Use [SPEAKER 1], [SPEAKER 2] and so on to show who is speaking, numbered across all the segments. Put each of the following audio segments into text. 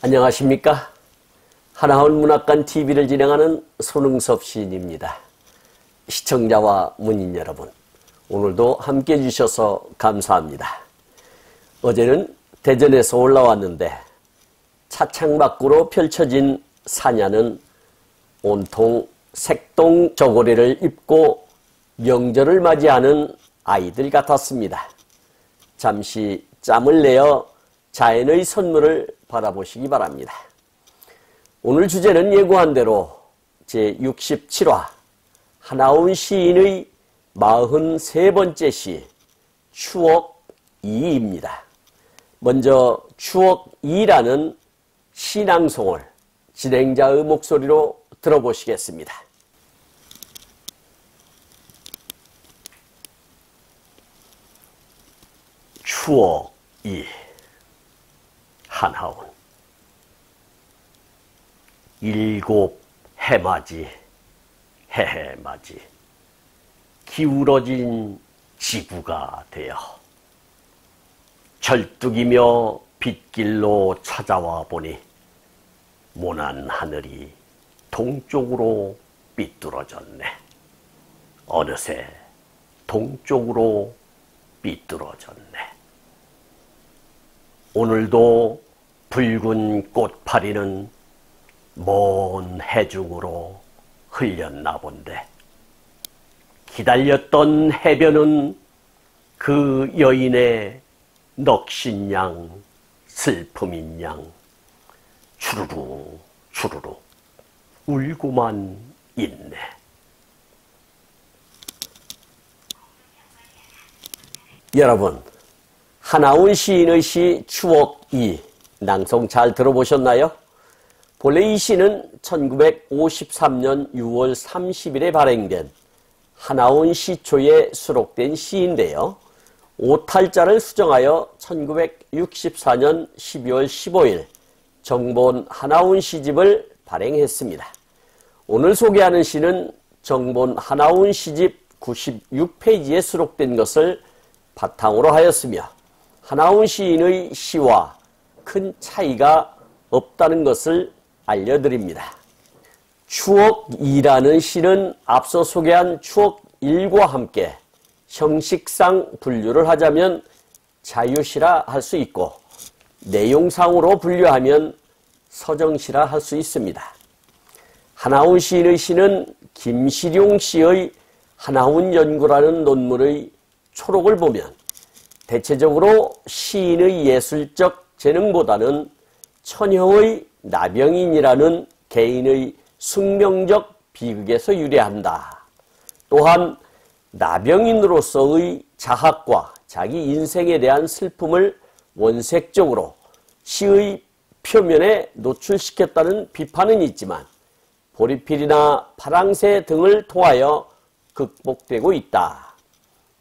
[SPEAKER 1] 안녕하십니까? 하나원 문학관 TV를 진행하는 손흥섭 시인입니다. 시청자와 문인 여러분, 오늘도 함께해 주셔서 감사합니다. 어제는 대전에서 올라왔는데 차창 밖으로 펼쳐진 사냐는 온통 색동 저고리를 입고 명절을 맞이하는 아이들 같았습니다. 잠시 짬을 내어 자연의 선물을 바라보시기 바랍니다. 오늘 주제는 예고한 대로 제67화 하나온 시인의 43번째 시 추억 2입니다. 먼저 추억 2라는 시낭송을 진행자의 목소리로 들어보시겠습니다. 추억 2 한하온. 일곱 해맞이 해해맞이 기울어진 지구가 되어 절뚝이며 빗길로 찾아와 보니 모난 하늘이 동쪽으로 삐뚤어졌네. 어느새 동쪽으로 삐뚤어졌네. 오늘도 붉은 꽃파리는 먼 해중으로 흘렸나 본데 기다렸던 해변은 그 여인의 넋인 슬픔인 양 추루루 추루루 울고만 있네. 여러분, 하나온 시인의 시 추억 2 낭송 잘 들어보셨나요? 본래 이 시는 1953년 6월 30일에 발행된 하나온 시초에 수록된 시인데요. 오탈자를 수정하여 1964년 12월 15일 정본 하나온 시집을 발행했습니다. 오늘 소개하는 시는 정본 하나온 시집 96페이지에 수록된 것을 바탕으로 하였으며 하나온 시인의 시와 큰 차이가 없다는 것을 알려드립니다. 추억 2라는 시는 앞서 소개한 추억 1과 함께 형식상 분류를 하자면 자유시라 할 수 있고 내용상으로 분류하면 서정시라 할 수 있습니다. 하나온 시인의 시는 김시룡 씨의 하나온 연구라는 논문의 초록을 보면 대체적으로 시인의 예술적 재능보다는 천형의 나병인이라는 개인의 숙명적 비극에서 유래한다. 또한 나병인으로서의 자학과 자기 인생에 대한 슬픔을 원색적으로 시의 표면에 노출시켰다는 비판은 있지만 보리필이나 파랑새 등을 통하여 극복되고 있다.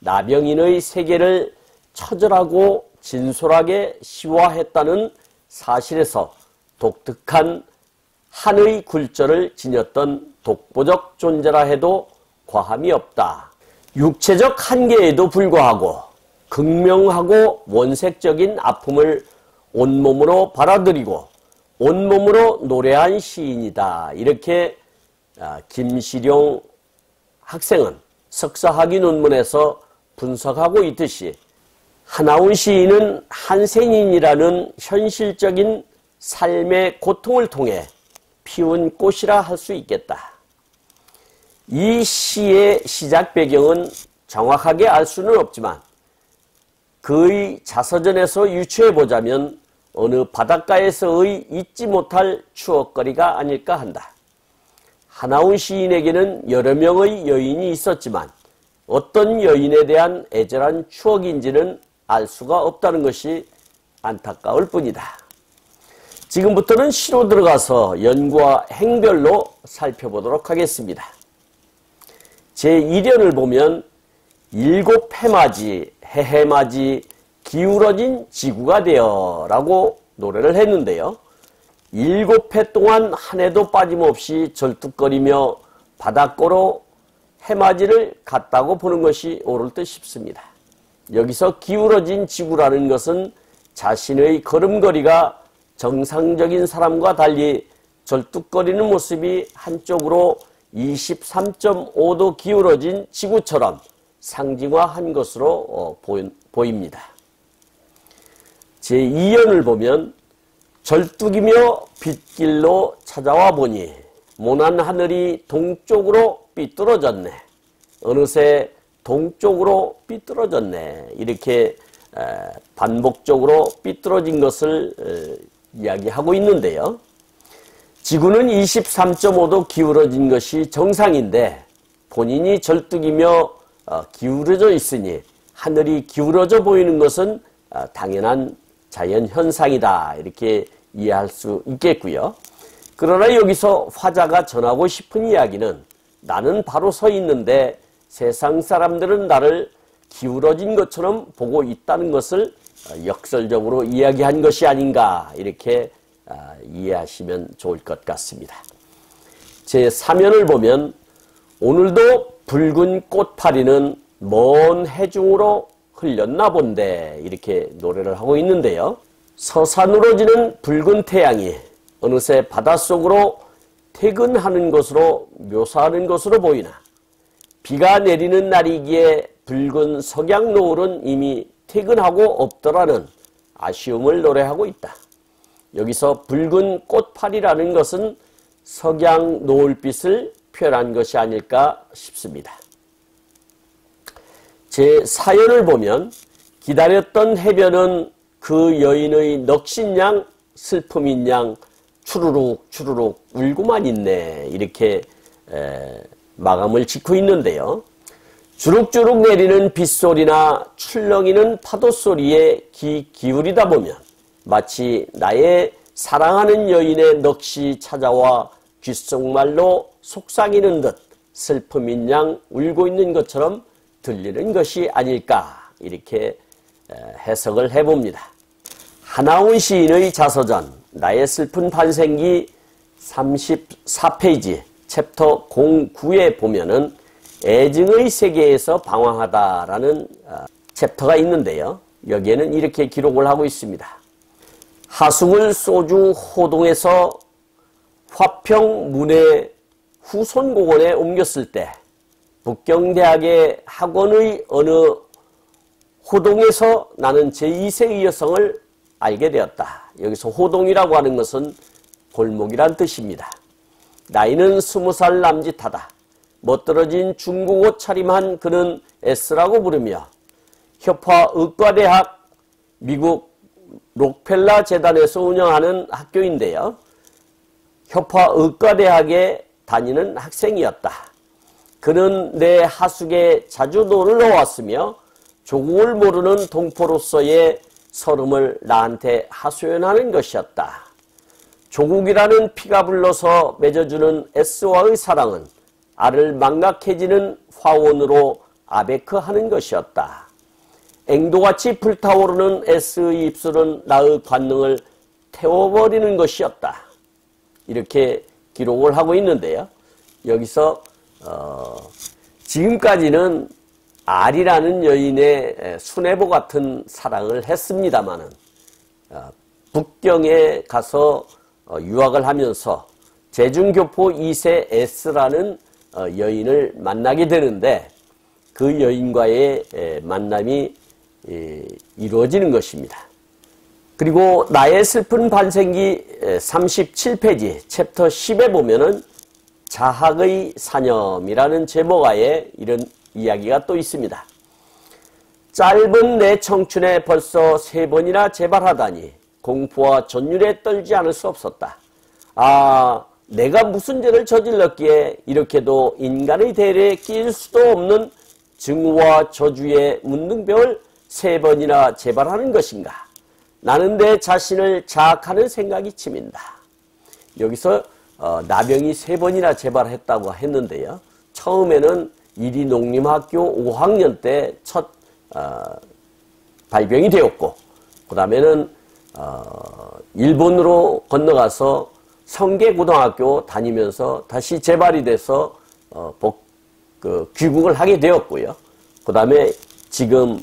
[SPEAKER 1] 나병인의 세계를 처절하고 진솔하게 시화했다는 사실에서 독특한 한의 굴절을 지녔던 독보적 존재라 해도 과함이 없다. 육체적 한계에도 불구하고 극명하고 원색적인 아픔을 온몸으로 받아들이고 온몸으로 노래한 시인이다. 이렇게 김시룡 학생은 석사학위 논문에서 분석하고 있듯이 하나온 시인은 한센인이라는 현실적인 삶의 고통을 통해 피운 꽃이라 할 수 있겠다. 이 시의 시작 배경은 정확하게 알 수는 없지만 그의 자서전에서 유추해보자면 어느 바닷가에서의 잊지 못할 추억거리가 아닐까 한다. 하나온 시인에게는 여러 명의 여인이 있었지만 어떤 여인에 대한 애절한 추억인지는 알 수가 없다는 것이 안타까울 뿐이다. 지금부터는 시로 들어가서 연구와 행별로 살펴보도록 하겠습니다. 제1연을 보면 일곱 해맞이 해해맞이 기울어진 지구가 되어 라고 노래를 했는데요. 7해 동안 한 해도 빠짐없이 절뚝거리며 바닷가로 해맞이를 갔다고 보는 것이 옳을 듯 싶습니다. 여기서 기울어진 지구라는 것은 자신의 걸음걸이가 정상적인 사람과 달리 절뚝거리는 모습이 한쪽으로 23.5도 기울어진 지구처럼 상징화한 것으로 보입니다. 제2연을 보면 절뚝이며 빗길로 찾아와 보니 모난 하늘이 동쪽으로 삐뚤어졌네. 어느새 동쪽으로 삐뚤어졌네. 이렇게 반복적으로 삐뚤어진 것을 이야기하고 있는데요. 지구는 23.5도 기울어진 것이 정상인데 본인이 절뚝이며 기울어져 있으니 하늘이 기울어져 보이는 것은 당연한 자연현상이다. 이렇게 이해할 수 있겠고요. 그러나 여기서 화자가 전하고 싶은 이야기는 나는 바로 서 있는데 세상 사람들은 나를 기울어진 것처럼 보고 있다는 것을 역설적으로 이야기한 것이 아닌가 이렇게 이해하시면 좋을 것 같습니다. 제3연을 보면 오늘도 붉은 꽃파리는 먼 해중으로 흘렸나 본데 이렇게 노래를 하고 있는데요. 서산으로 지는 붉은 태양이 어느새 바닷속으로 퇴근하는 것으로 묘사하는 것으로 보이나 비가 내리는 날이기에 붉은 석양 노을은 이미 퇴근하고 없더라는 아쉬움을 노래하고 있다. 여기서 붉은 꽃파리라는 것은 석양 노을빛을 표현한 것이 아닐까 싶습니다. 제4연을 보면 기다렸던 해변은 그 여인의 넋인 양 슬픔인 양 추루룩 추루룩 울고만 있네 이렇게 마감을 짓고 있는데요. 주룩주룩 내리는 빗소리나 출렁이는 파도소리에 귀 기울이다 보면 마치 나의 사랑하는 여인의 넋이 찾아와 귓속말로 속삭이는 듯 슬픔인 양 울고 있는 것처럼 들리는 것이 아닐까 이렇게 해석을 해봅니다. 하나훈 시인의 자서전 나의 슬픈 반생기 34페이지 챕터 09에 보면은 애증의 세계에서 방황하다라는 챕터가 있는데요. 여기에는 이렇게 기록을 하고 있습니다. 하숙을 소주 호동에서 화평 문해 후손공원에 옮겼을 때 북경대학의 학원의 어느 호동에서 나는 제2세의 여성을 알게 되었다. 여기서 호동이라고 하는 것은 골목이란 뜻입니다. 나이는 20살 남짓하다. 멋들어진 중국 옷 차림한 그는 S라고 부르며 협화 의과대학 미국 록펠라 재단에서 운영하는 학교인데요. 협화 의과대학에 다니는 학생이었다. 그는 내 하숙에 자주 놀러 왔으며 조국을 모르는 동포로서의 서름을 나한테 하소연하는 것이었다. 조국이라는 피가 불러서 맺어주는 S와의 사랑은 알을 망각해지는 화원으로 아베크하는 것이었다. 앵도같이 불타오르는 S의 입술은 나의 관능을 태워버리는 것이었다. 이렇게 기록을 하고 있는데요. 여기서 지금까지는 알이라는 여인의 수뇌보 같은 사랑을 했습니다마는 북경에 가서 유학을 하면서 제중교포 2세 S라는 여인을 만나게 되는데 그 여인과의 만남이 이루어지는 것입니다. 그리고 나의 슬픈 반생기 37페이지 챕터 10에 보면은 자학의 사념이라는 제목하에 이런 이야기가 또 있습니다. 짧은 내 청춘에 벌써 3번이나 재발하다니 공포와 전율에 떨지 않을 수 없었다. 아, 내가 무슨 죄를 저질렀기에 이렇게도 인간의 대례에 끼일 수도 없는 증오와 저주의 문둥병을 3번이나 재발하는 것인가? 나는 내 자신을 자학하는 생각이 치민다. 여기서 나병이 3번이나 재발했다고 했는데요. 처음에는 이리농림학교 5학년 때 첫 발병이 되었고 그 다음에는 일본으로 건너가서 성계고등학교 다니면서 다시 재발이 돼서 귀국을 하게 되었고요. 그 다음에 지금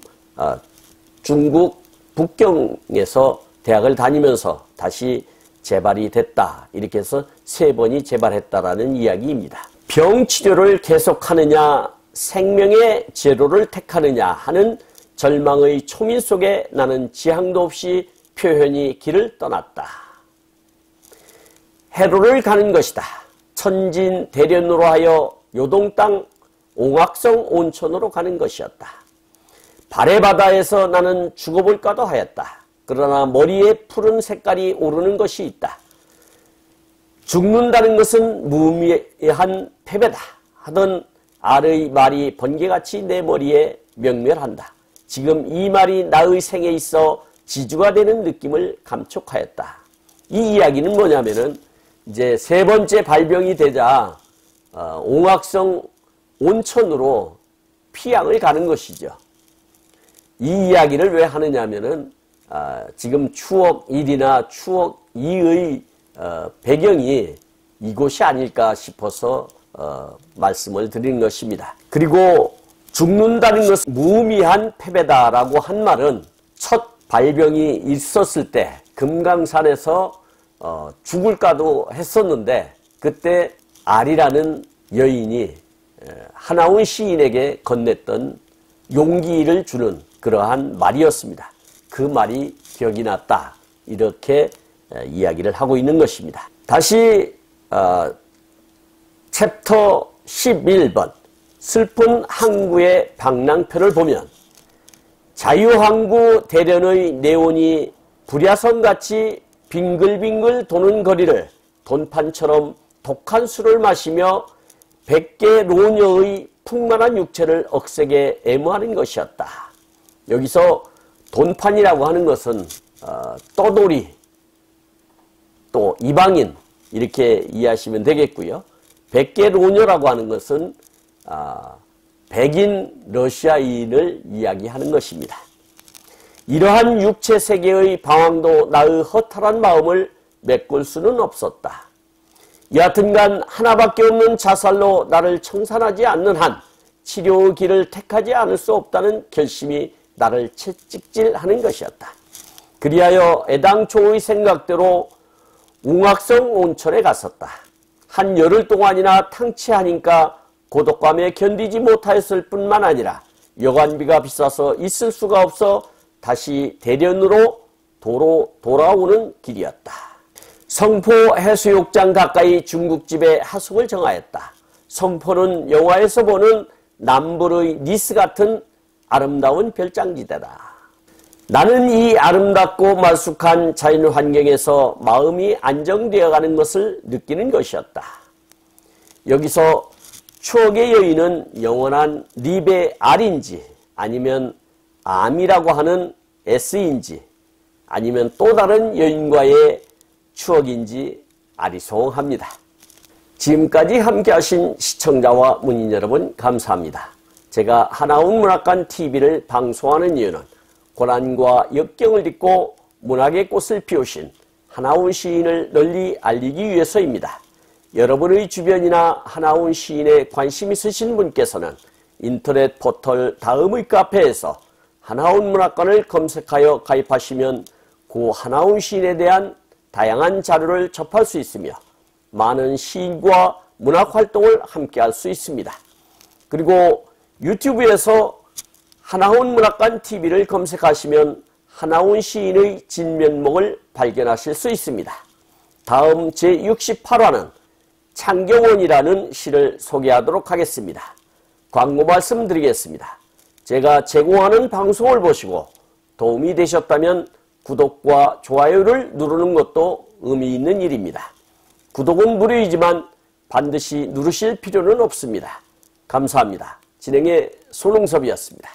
[SPEAKER 1] 중국 북경에서 대학을 다니면서 다시 재발이 됐다. 이렇게 해서 3번이 재발했다라는 이야기입니다. 병 치료를 계속하느냐 생명의 제로를 택하느냐 하는 절망의 초민 속에 나는 지향도 없이 표현이 길을 떠났다. 해로를 가는 것이다. 천진 대련으로 하여 요동 땅 옹악성 온천으로 가는 것이었다. 발의 바다에서 나는 죽어볼까도 하였다. 그러나 머리에 푸른 색깔이 오르는 것이 있다. 죽는다는 것은 무의미한 패배다 하던 알의 말이 번개같이 내 머리에 명멸한다. 지금 이 말이 나의 생에 있어 지주가 되는 느낌을 감촉하였다. 이 이야기는 뭐냐면은 이제 3번째 발병이 되자 옹악성 온천으로 피양을 가는 것이죠. 이 이야기를 왜 하느냐면은 지금 추억 1이나 추억 2의 배경이 이곳이 아닐까 싶어서 말씀을 드리는 것입니다. 그리고 죽는다는 것은 무의미한 패배다라고 한 말은 첫 발병이 있었을 때 금강산에서 죽을까도 했었는데 그때 알이라는 여인이 하나운 시인에게 건넸던 용기를 주는 그러한 말이었습니다. 그 말이 기억이 났다. 이렇게 이야기를 하고 있는 것입니다. 다시 챕터 11번 슬픈 항구의 방랑표를 보면 자유항구 대련의 네온이 불야성같이 빙글빙글 도는 거리를 돈판처럼 독한 술을 마시며 100개 로녀의 풍만한 육체를 억세게 애무하는 것이었다. 여기서 돈판이라고 하는 것은 떠돌이 또 이방인 이렇게 이해하시면 되겠고요. 100개 로녀라고 하는 것은 백인 러시아인을 이야기하는 것입니다. 이러한 육체 세계의 방황도 나의 허탈한 마음을 메꿀 수는 없었다. 여하튼간 하나밖에 없는 자살로 나를 청산하지 않는 한 치료의 길을 택하지 않을 수 없다는 결심이 나를 채찍질하는 것이었다. 그리하여 애당초의 생각대로 웅악성 온천에 갔었다. 한 열흘 동안이나 탕치하니까 고독감에 견디지 못하였을 뿐만 아니라 여관비가 비싸서 있을 수가 없어 다시 대련으로 돌아오는 길이었다. 성포 해수욕장 가까이 중국집에 하숙을 정하였다. 성포는 영화에서 보는 남불의 니스 같은 아름다운 별장지대다. 나는 이 아름답고 말쑥한 자연 환경에서 마음이 안정되어 가는 것을 느끼는 것이었다. 여기서 추억의 여인은 영원한 립의 R인지 아니면 암이라고 하는 S인지 아니면 또 다른 여인과의 추억인지 아리송합니다. 지금까지 함께 하신 시청자와 문인 여러분 감사합니다. 제가 하나운 문학관 TV를 방송하는 이유는 고난과 역경을 딛고 문학의 꽃을 피우신 하나운 시인을 널리 알리기 위해서입니다. 여러분의 주변이나 하나운 시인에 관심 있으신 분께서는 인터넷 포털 다음의 카페에서 하나운 문학관을 검색하여 가입하시면 고 하나운 시인에 대한 다양한 자료를 접할 수 있으며 많은 시인과 문학활동을 함께 할 수 있습니다. 그리고 유튜브에서 하나운 문학관 TV를 검색하시면 하나운 시인의 진면목을 발견하실 수 있습니다. 다음 제68화는 창경원이라는 시를 소개하도록 하겠습니다. 광고 말씀드리겠습니다. 제가 제공하는 방송을 보시고 도움이 되셨다면 구독과 좋아요를 누르는 것도 의미 있는 일입니다. 구독은 무료이지만 반드시 누르실 필요는 없습니다. 감사합니다. 진행의 손흥섭이었습니다.